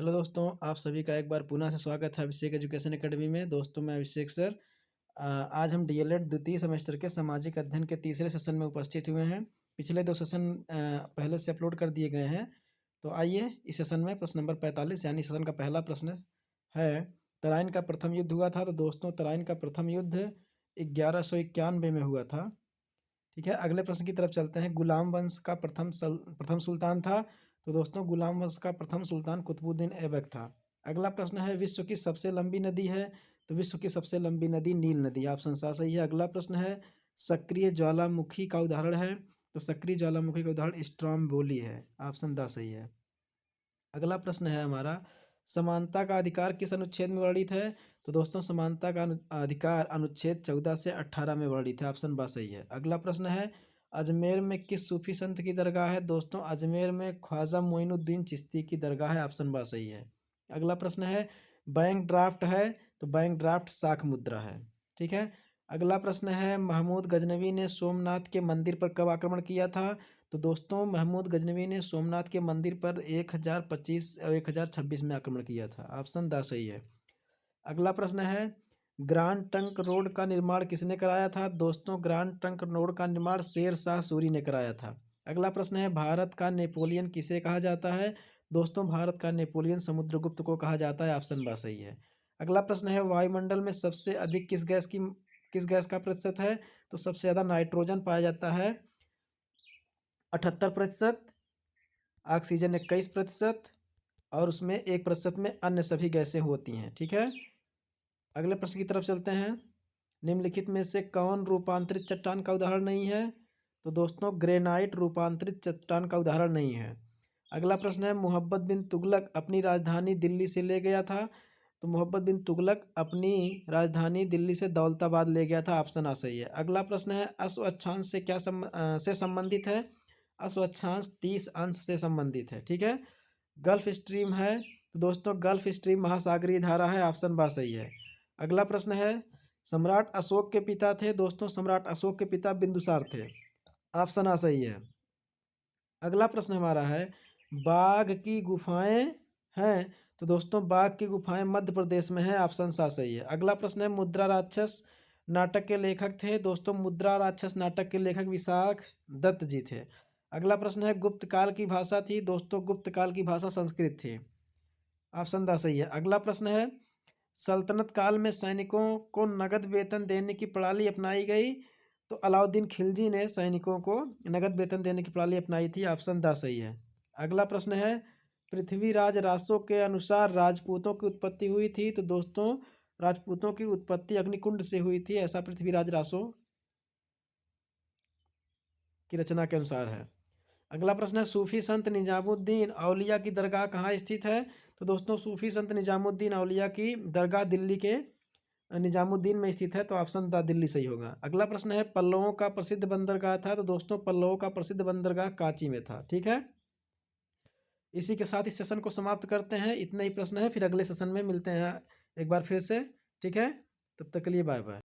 Hello दोस्तों, आप सभी का एक बार पुनः से स्वागत है अभिषेक एजुकेशन एकेडमी में। दोस्तों मैं अभिषेक सर। आज हम डीएलएड द्वितीय सेमेस्टर के सामाजिक अध्ययन के तीसरे सेशन में उपस्थित हुए हैं। पिछले 2 सेशन पहले से अपलोड कर दिए गए हैं। तो आइए इस सेशन में प्रश्न नंबर 45 यानी सेशन का पहला प्रश्न है, तराइन का प्रथम युद्ध हुआ था। तो दोस्तों तराइन का प्रथम युद्ध 1191 में हुआ था। ठीक है, अगले प्रश्न की तरफ चलते हैं। गुलाम वंश का प्रथम सुल्तान था। तो दोस्तों गुलाम वंश का प्रथम सुल्तान कुतुबुद्दीन ऐबक था। अगला प्रश्न है, विश्व की सबसे लंबी नदी है। तो विश्व की सबसे लंबी नदी नील नदी। ऑप्शन सा सही है। अगला प्रश्न है, सक्रिय ज्वालामुखी का उदाहरण है। तो सक्रिय ज्वालामुखी का उदाहरण स्ट्रॉम्बोली है। ऑप्शन द सही है। अगला प्रश्न है हमारा, समानता का अधिकार किस अनुच्छेद में वर्णित है। तो दोस्तों समानता का अधिकार अनुच्छेद 14 से 18 में वर्णित है। ऑप्शन बा सही है। अगला प्रश्न है, अजमेर में किस सूफी संत की दरगाह है। दोस्तों अजमेर में ख्वाजा मोइनुद्दीन चिश्ती की दरगाह है। ऑप्शन बा सही है। अगला प्रश्न है, बैंक ड्राफ्ट है। तो बैंक ड्राफ्ट साख मुद्रा है। ठीक है। अगला प्रश्न है, महमूद गजनवी ने सोमनाथ के मंदिर पर कब आक्रमण किया था। तो दोस्तों महमूद गजनवी ने सोमनाथ के मंदिर पर 1025 और 1026 में आक्रमण किया था। ऑप्शन द सही है। अगला प्रश्न है, ग्रांड ट्रंक रोड का निर्माण किसने कराया था। दोस्तों ग्रांड ट्रंक रोड का निर्माण शेर शाह सूरी ने कराया था। अगला प्रश्न है, भारत का नेपोलियन किसे कहा जाता है। दोस्तों भारत का नेपोलियन समुद्रगुप्त को कहा जाता है। ऑप्शन बा सही है। अगला प्रश्न है, वायुमंडल में सबसे अधिक किस गैस का प्रतिशत है। तो सबसे ज़्यादा नाइट्रोजन पाया जाता है 78%, ऑक्सीजन 21% और उसमें 1% में अन्य सभी गैसें होती हैं। ठीक है। अगले प्रश्न की तरफ चलते हैं। निम्नलिखित में से कौन रूपांतरित चट्टान का उदाहरण नहीं है। तो दोस्तों ग्रेनाइट रूपांतरित चट्टान का उदाहरण नहीं है। अगला प्रश्न है, मोहब्बत बिन तुगलक अपनी राजधानी दिल्ली से ले गया था। तो मोहब्बत बिन तुगलक अपनी राजधानी दिल्ली से दौलताबाद ले गया था। ऑप्शन आ सही है। अगला प्रश्न है, अश्व अक्षांश से से संबंधित है। अश्व अक्षांश 30 अंश से संबंधित है। ठीक है। गल्फ स्ट्रीम है। तो दोस्तों गल्फ स्ट्रीम महासागरीय धारा है। ऑप्शन बा सही है। अगला प्रश्न है, सम्राट अशोक के पिता थे। दोस्तों सम्राट अशोक के पिता बिंदुसार थे। ऑप्शन आ सही है। अगला प्रश्न हमारा है, बाघ की गुफाएं हैं। तो दोस्तों बाघ की गुफाएं मध्य प्रदेश में है। ऑप्शन सा सही है। अगला प्रश्न है, मुद्रा राक्षस नाटक के लेखक थे। दोस्तों मुद्रा राक्षस नाटक के लेखक विशाख दत्त जी थे। अगला प्रश्न है, गुप्त काल की भाषा थी। दोस्तों गुप्त काल की भाषा संस्कृत थी। ऑप्शन द सही है। अगला प्रश्न है, सल्तनत काल में सैनिकों को नगद वेतन देने की प्रणाली अपनाई गई। तो अलाउद्दीन खिलजी ने सैनिकों को नगद वेतन देने की प्रणाली अपनाई थी। ऑप्शन द सही है। अगला प्रश्न है, पृथ्वीराज रासो के अनुसार राजपूतों की उत्पत्ति हुई थी। तो दोस्तों राजपूतों की उत्पत्ति अग्निकुंड से हुई थी, ऐसा पृथ्वीराज रासो की रचना के अनुसार है। अगला प्रश्न है, सूफी संत निजामुद्दीन औलिया की दरगाह कहाँ स्थित है। तो दोस्तों सूफी संत निजामुद्दीन औलिया की दरगाह दिल्ली के निजामुद्दीन में स्थित है। तो ऑप्शन द दिल्ली सही होगा। अगला प्रश्न है, पल्लवों का प्रसिद्ध बंदरगाह था। तो दोस्तों पल्लवों का प्रसिद्ध बंदरगाह कांची में था। ठीक है। इसी के साथ इस सेशन को समाप्त करते हैं। इतने ही प्रश्न है, फिर अगले सेशन में मिलते हैं एक बार फिर से। ठीक है, तब तक के लिए बाय बाय।